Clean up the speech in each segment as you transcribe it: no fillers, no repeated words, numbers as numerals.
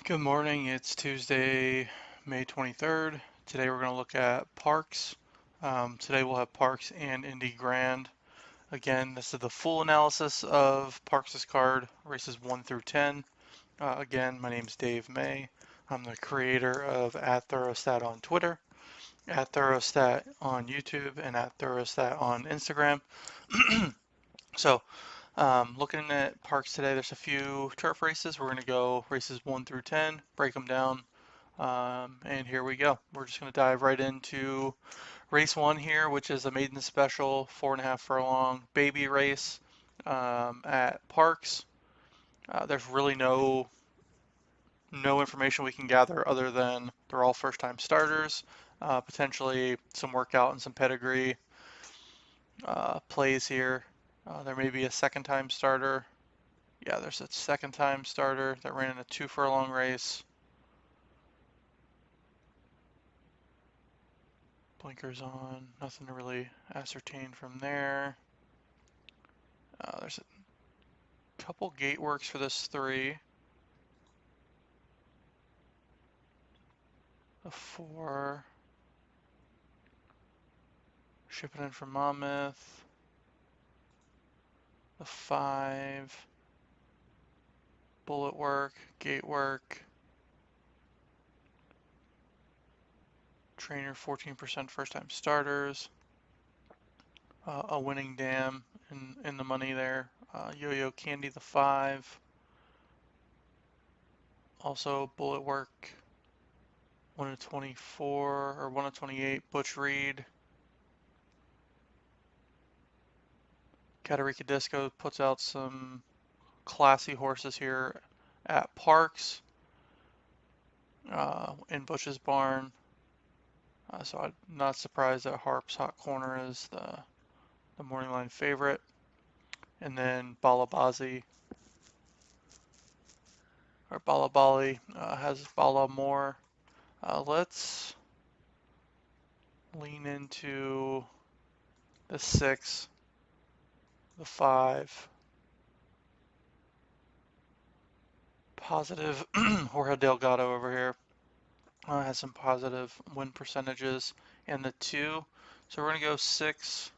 Good morning. It's Tuesday, May 23rd. Today we're going to look at PARX. Today we'll have PARX and Indy Grand. Again, this is the full analysis of PARX's card, races 1 through 10. Again, my name is Dave May. I'm the creator of @Thorostat on Twitter, @Thorostat on YouTube, and @Thorostat on Instagram. So, looking at PARX today, there's a few turf races. We're going to go races 1 through 10, break them down. And here we go. We're just going to dive right into race 1 here, which is a maiden special 4.5 furlong baby race at PARX. There's really no information we can gather other than they're all first-time starters. Potentially some workout and some pedigree plays here. There may be a second-time starter. Yeah, there's a second-time starter that ran in a 2 furlong race. Blinkers on, nothing to really ascertain from there. There's a couple gate works for this 3. A 4. Shipping in from Monmouth. The 5. Bullet work, gate work. Trainer 14% first time starters. A winning dam in the money there. Yo-Yo Candy the 5. Also bullet work. 1 of 24 or 1 of 28 Butch Reed. Katarica Disco puts out some classy horses here at PARX in Butch's barn. So I'm not surprised that Harp's Hot Corner is the morning line favorite. And then Balabazi or Balabali has Bala Moore. Let's lean into the 6, the 5. Positive Jorge Delgado over here has some positive win percentages, and the 2. So we're going to go 6.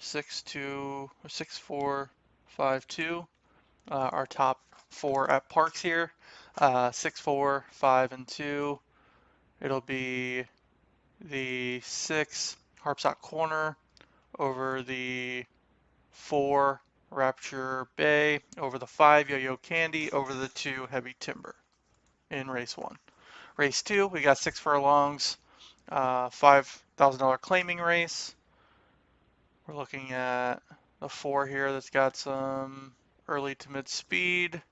6, 2, or 6, 4, 5, 2. Our top 4 at PARX here. 6, 4, 5, and 2. It'll be the 6 Harp's Hot Corner over the 4 Rapture Bay, over the 5 Yo-Yo Candy, over the 2 Heavy Timber in race 1. Race 2, we got 6 furlongs, $5,000 claiming race. We're looking at the 4 here that's got some early to mid speed.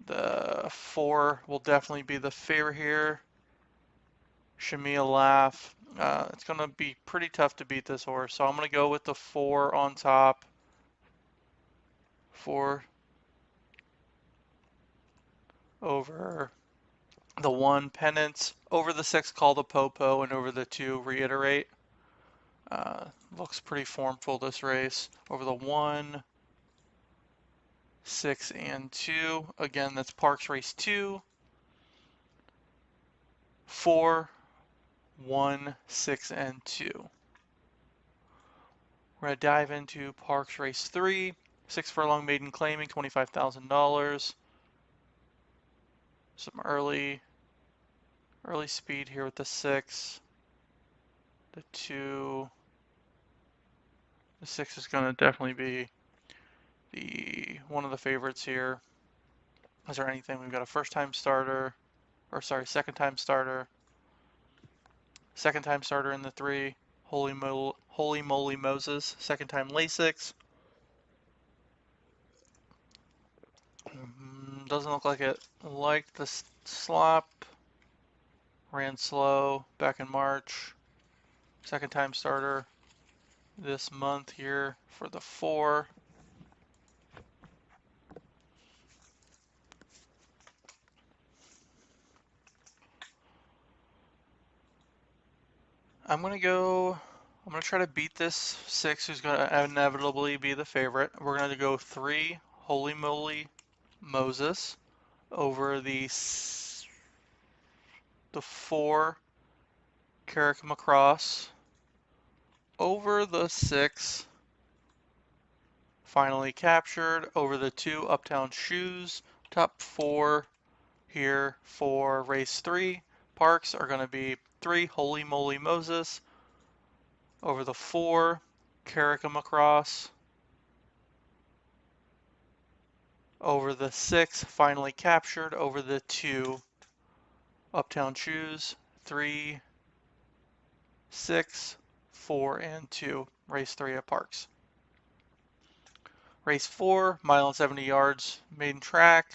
The 4 will definitely be the favorite here. Shamia Laugh. It's going to be pretty tough to beat this horse, so I'm going to go with the 4 on top. 4 over the 1 Penance, over the 6 Call the Popo, and over the 2 Reiterate. Looks pretty formful this race. Over the 1, 6, and 2. Again, that's PARX race 2. 4, 1, 6, and 2. We're going to dive into PARX race 3. 6 furlong maiden claiming, $25,000. Some early speed here with the 6. The 2. The 6 is going to definitely be one of the favorites here. Is there anything? We've got a first-time starter, or sorry, second-time starter. Second-time starter in the 3. Holy Moly Moses. Second-time Lasix. Doesn't look like it liked the slop. Ran slow back in March. Second-time starter this month here for the 4. I'm gonna go I'm going to try to beat this 6, who's going to inevitably be the favorite. We're going to go 3, Holy Moly Moses, over the 4, Carrick Macross, over the 6, Finally Captured, over the 2, Uptown Shoes. Top 4 here for race 3. Parks are going to be 3, Holy Moly Moses, over the 4, Carrick Macross, over the 6, Finally Captured, over the 2, Uptown Shoes, 3, 6, 4, and 2. Race 3 at Parks. Race 4, mile and 70 yards, maiden track.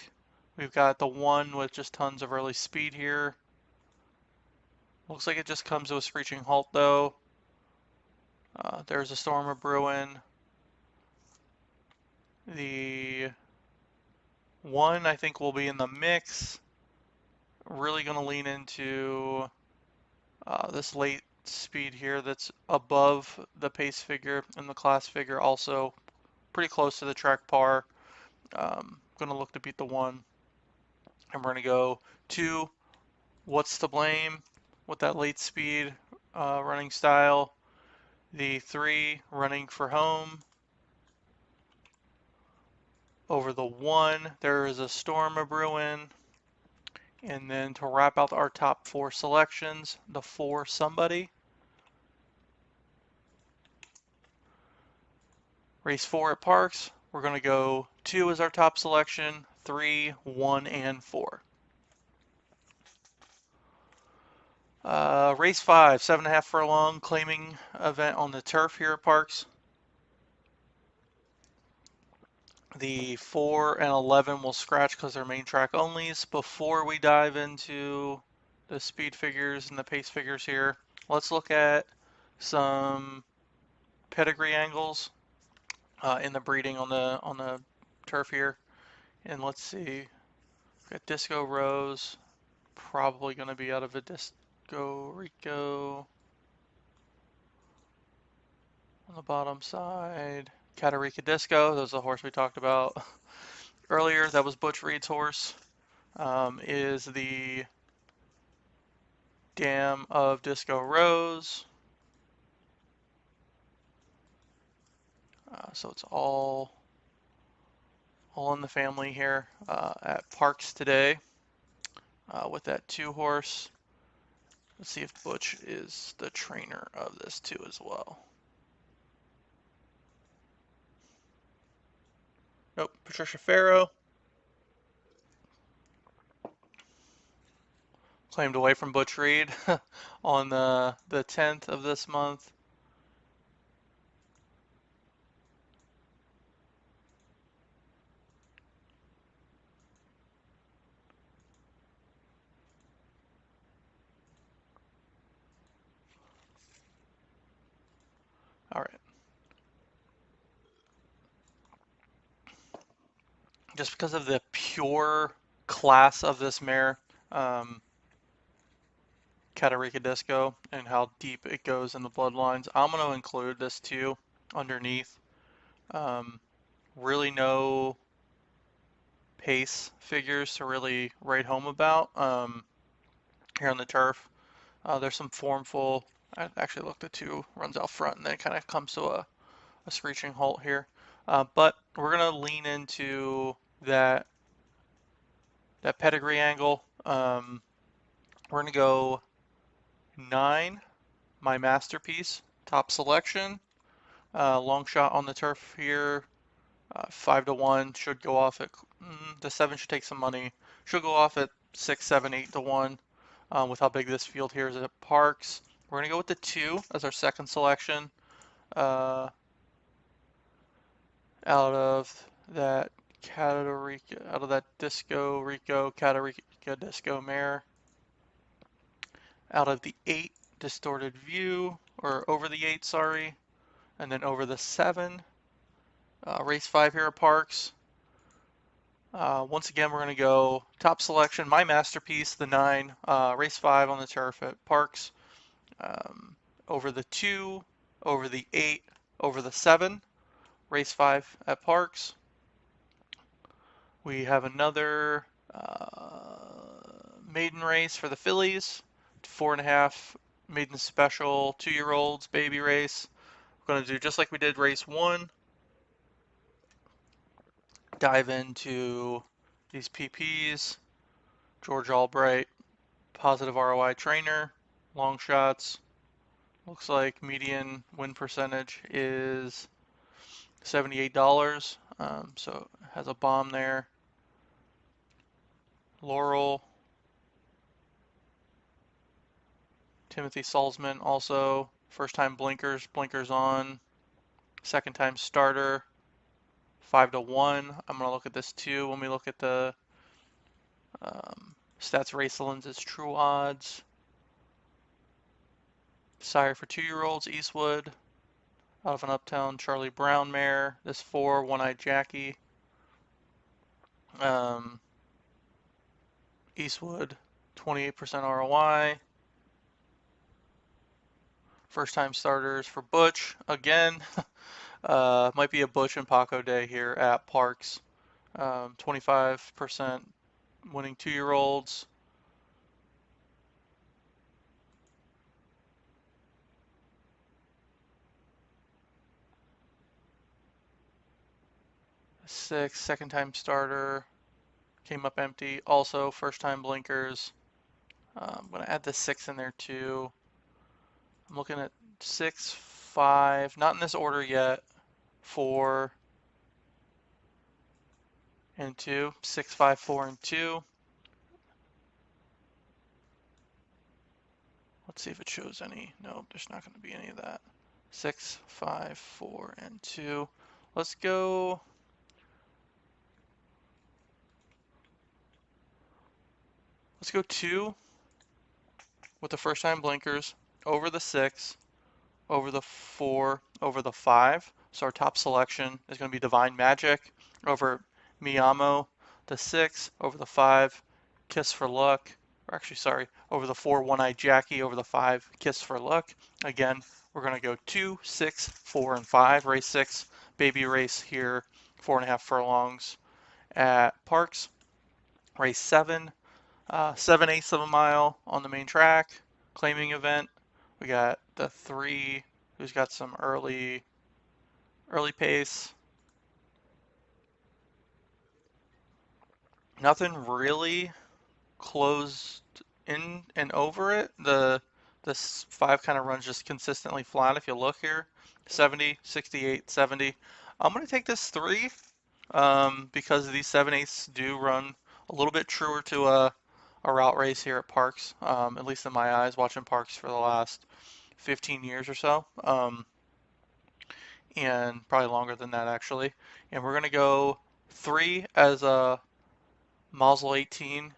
We've got the 1 with just tons of early speed here. Looks like it just comes to a screeching halt though. There's a storm of brewing. The 1 I think will be in the mix. Really going to lean into this late speed here that's above the pace figure and the class figure, also pretty close to the track par. Going to look to beat the 1. And we're going to go 2, What's to Blame, with that late speed running style. The 3, Running for Home. Over the 1, there is a storm a brewing. And then to wrap out our top 4 selections, the 4, Somebody. Race 4 at Parks, we're going to go 2 as our top selection, 3, 1, and 4. Race 5, 7.5 furlong claiming event on the turf here at Parks. The 4 and 11 will scratch because they're main track onlys. Before we dive into the speed figures and the pace figures here, let's look at some pedigree angles in the breeding on the turf here. And let's see, we've got Disco Rose, probably going to be out of a Disco Rico on the bottom side. Katarica Disco, that was the horse we talked about earlier. That was Butch Reed's horse. Is the Dam of Disco Rose. So it's all in the family here at Parks today with that 2 horse. Let's see if Butch is the trainer of this 2 as well. Nope, Patricia Farrow. Claimed away from Butch Reed on the 10th of this month. All right. Just because of the pure class of this mare, Katarica Disco, and how deep it goes in the bloodlines, I'm going to include this 2 underneath. Really no pace figures to really write home about here on the turf. There's some formful. I actually looked at 2 runs out front, and then it kind of comes to a screeching halt here. But we're going to lean into that pedigree angle. We're going to go 9, My Masterpiece, top selection. Long shot on the turf here. 5 to 1 should go off at the 7 should take some money. Should go off at 6, 7, 8 to 1 with how big this field here is at Parks. We're gonna go with the 2 as our second selection out of that Katarica, out of that Disco Rico Katarica Disco mare. Out of the 8, Distorted View, or over the 8, sorry, and then over the 7. Race 5 here at Parks. Once again, we're going to go top selection, My Masterpiece, the 9, race 5 on the turf at Parks. Over the 2, over the 8, over the 7, race 5 at Parks. We have another maiden race for the fillies, 4.5 maiden special, 2-year-olds, baby race. We're going to do just like we did race 1, dive into these PPs, George Albright, positive ROI trainer, long shots. Looks like median win percentage is $78. So it has a bomb there. Laurel, Timothy Salzman also first time blinkers on, second time starter, 5-1. I'm gonna look at this too when we look at the Stats Race Lenses True Odds. Sire for 2-year-olds, Eastwood, out of an Uptown Charlie Brown mare. This 4, One-Eyed Jackie. Eastwood, 28% ROI. First time starters for Butch again. Might be a Butch and Paco day here at Parks. 25% winning 2-year-olds. Six, second time starter, came up empty. Also first time blinkers. I'm gonna add the 6 in there too. I'm looking at 6, 5, not in this order yet. 4 and 2, 6, 5, 4 and 2. Let's see if it shows any. No, there's not going to be any of that. 6, 5, 4 and 2. Let's go. Let's go 2 with the first time blinkers over the 6, over the 4, over the 5. So our top selection is going to be Divine Magic over Miyamo, the 6, over the 5, Kiss for Luck. Or actually, sorry, over the 4, One-Eyed Jackie, over the 5, Kiss for Luck. Again, we're going to go 2, 6, 4, and 5. Race 6, baby race here, 4.5 furlongs at Parks. Race 7, 7/8 of a mile on the main track, claiming event. We got the 3, who's got some early pace. Nothing really closed in and over it. This 5 kind of runs just consistently flat. If you look here, 70, 68, 70. I'm going to take this 3 because these 7/8s do run a little bit truer to a route race here at Parks, at least in my eyes, watching Parks for the last 15 years or so, and probably longer than that actually. And we're going to go 3 as a Mazel 18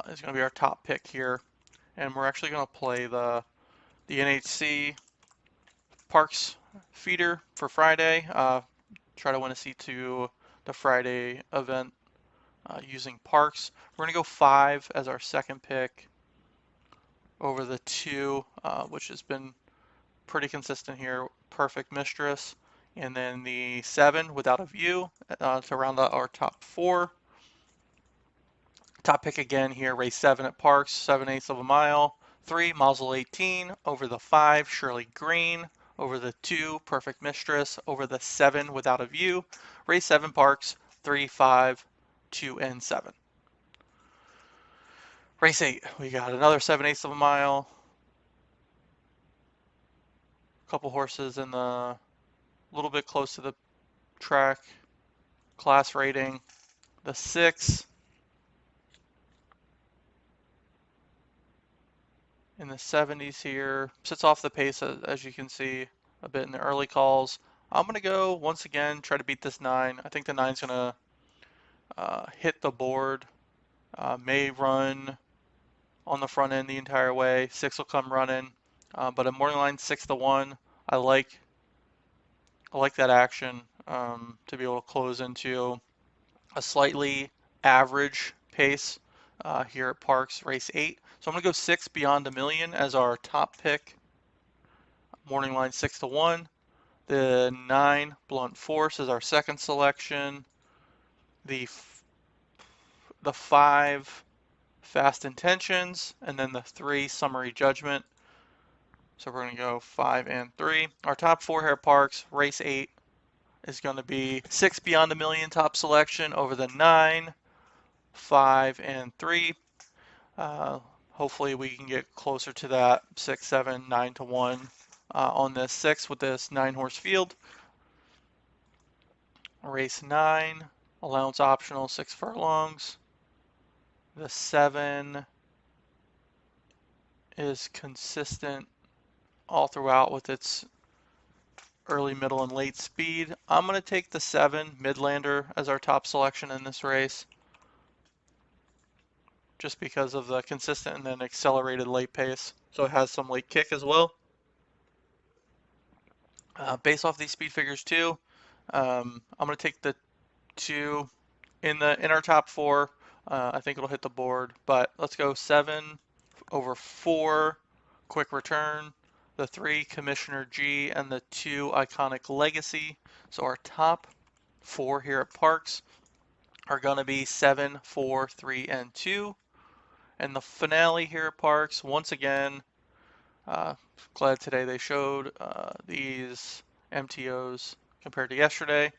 is going to be our top pick here. And we're actually going to play the NHC Parks feeder for Friday. Try to win a seat to the Friday event using Parks. We're going to go 5 as our second pick over the 2, which has been pretty consistent here. Perfect Mistress. And then the 7, Without a View, to round out our top 4. Top pick again here, race 7 at Parks, 7/8 of a mile. 3, Mazel 18, over the 5, Shirley Green, over the 2, Perfect Mistress, over the 7, Without a View. Race 7 Parks, 3, 5, 2, and 7. Race 8, we got another 7/8 of a mile. A couple horses in the little bit close to the track. Class rating, the 6, in the 70s here, sits off the pace as you can see a bit in the early calls. I'm going to go once again, try to beat this 9. I think the 9's going to hit the board, may run on the front end the entire way. 6 will come running, but a morning line 6-1. I like that action to be able to close into a slightly average pace here at Parks, race 8. So I'm going to go 6 Beyond a Million as our top pick morning line 6-1. The 9 blunt force is our second selection. The 5 fast intentions, and then the 3 summary judgment. So we're going to go 5 and 3. Our top 4 here at PARX, race 8 is going to be 6 Beyond a Million top selection over the 9, 5, and 3. Hopefully we can get closer to that 6, 7, 9 to 1 on this 6 with this 9 horse field. Race 9, allowance optional 6 furlongs. The 7 is consistent all throughout with its early, middle, and late speed. I'm going to take the 7 Midlander as our top selection in this race, just because of the consistent and then accelerated late pace. So it has some late kick as well. Based off these speed figures too, I'm going to take the 2 in our top 4. I think it'll hit the board, but let's go 7 over 4, quick return, the 3 Commissioner G, and the 2 Iconic Legacy. So our top 4 here at PARX are going to be 7, 4, 3, and 2. And the finale here at PARX, once again, glad today they showed these MTOs compared to yesterday.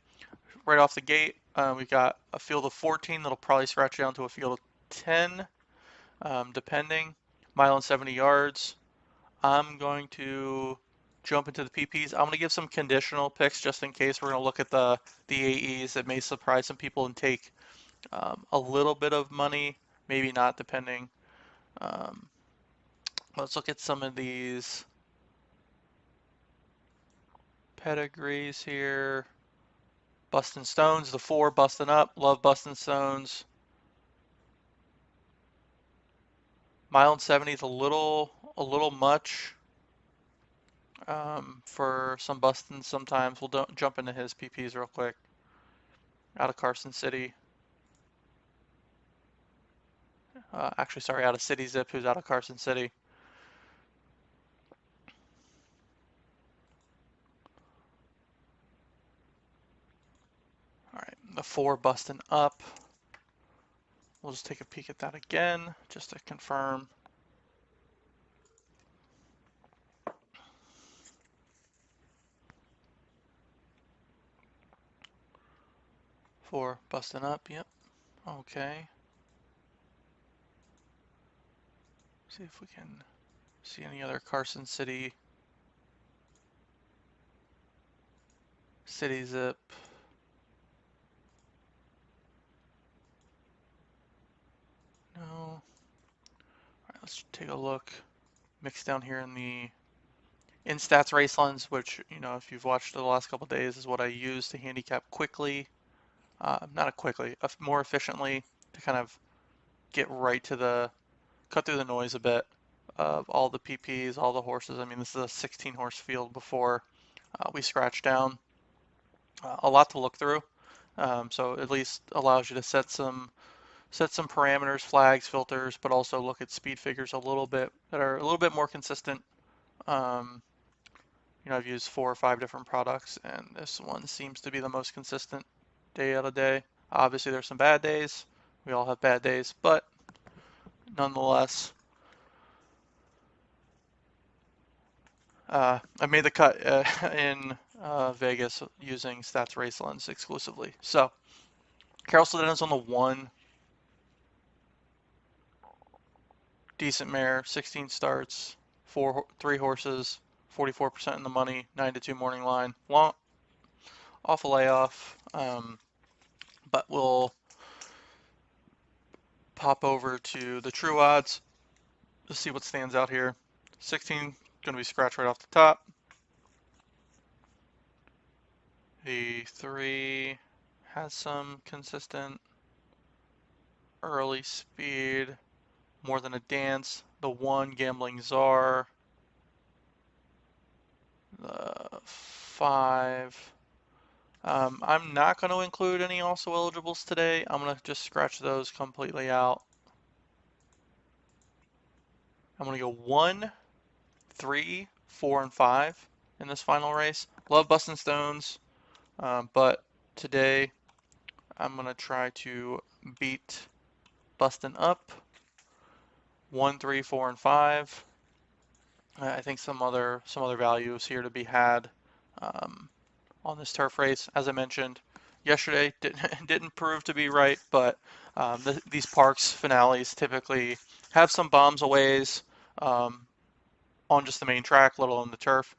Right off the gate, we've got a field of 14 that'll probably scratch down to a field of 10, depending. Mile and 70 yards. I'm going to jump into the PPs. I'm going to give some conditional picks just in case. We're going to look at the AEs that may surprise some people and take a little bit of money, maybe not, depending. Let's look at some of these pedigrees here. Bustin' Stones, the 4 busting up. Love Bustin' Stones. Mile and 70 is a little much for some Bustin' sometimes. We'll jump into his PPs real quick. Out of Carson City. Actually, sorry, out of City Zip, who's out of Carson City. All right, the 4 busting up. We'll just take a peek at that again, just to confirm. Four busting up, yep. Okay. See if we can see any other Carson City Zip. No. All right, let's take a look. Mix down here in the stats race lens, which, you know, if you've watched the last couple days, is what I use to handicap quickly. More efficiently, to kind of get right to cut through the noise a bit of all the PPs, all the horses. I mean, this is a 16 horse field before we scratch down. A lot to look through. So at least allows you to set some parameters, flags, filters, but also look at speed figures a little bit that are a little bit more consistent. You know, I've used 4 or 5 different products, and this one seems to be the most consistent day out of day. Obviously, there's some bad days. We all have bad days, but nonetheless, I made the cut in Vegas using Stats Race Lens exclusively. So, Carol Sledeno's on the 1. Decent mare, 16 starts, 3 horses, 44% in the money, 9 to 2 morning line. Long, off a layoff, but we'll pop over to the true odds to see what stands out here. 16 going to be scratched right off the top. The 3 has some consistent early speed, more than a dance. The 1 Gambling Czar. The 5. I'm not going to include any also eligibles today. I'm going to just scratch those completely out. I'm going to go 1, 3, 4, and 5. in this final race. Love busting stones, but today I'm going to try to beat busting up 1, 3, 4, and 5. I think some other values here to be had um, on this turf race. As I mentioned yesterday, didn't prove to be right, but these Parks finales typically have some bombs a ways um, on just the main track, let alone the turf.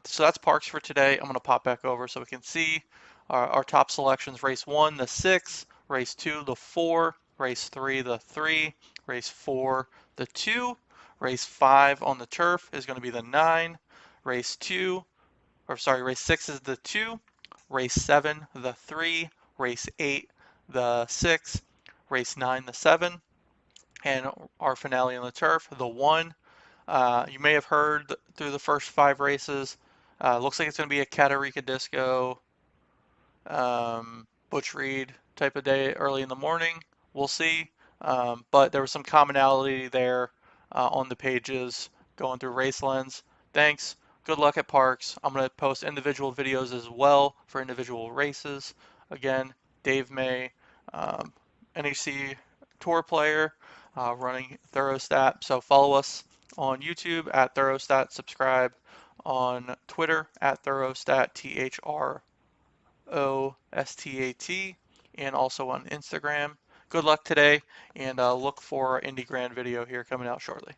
So that's Parks for today. I'm going to pop back over so we can see our top selections. Race 1, the 6, race 2, the 4, race 3, the 3, race 4, the 2, race 5 on the turf is going to be the 9, race 2, or sorry, race 6 is the 2, race 7, the 3, race 8, the 6, race 9, the 7, and our finale on the turf, the 1. You may have heard through the first 5 races. Looks like it's going to be a Katarica Disco, Butch Reed type of day early in the morning. We'll see. But there was some commonality there on the pages going through Race Lens. Thanks. Good luck at Parks. I'm going to post individual videos as well for individual races. Again, Dave May, um, NHC Tour player, running Thorostat. So follow us on YouTube at Thorostat. Subscribe on Twitter at Thorostat, THROSTAT, and also on Instagram. Good luck today, and look for our Indie Grand video here coming out shortly.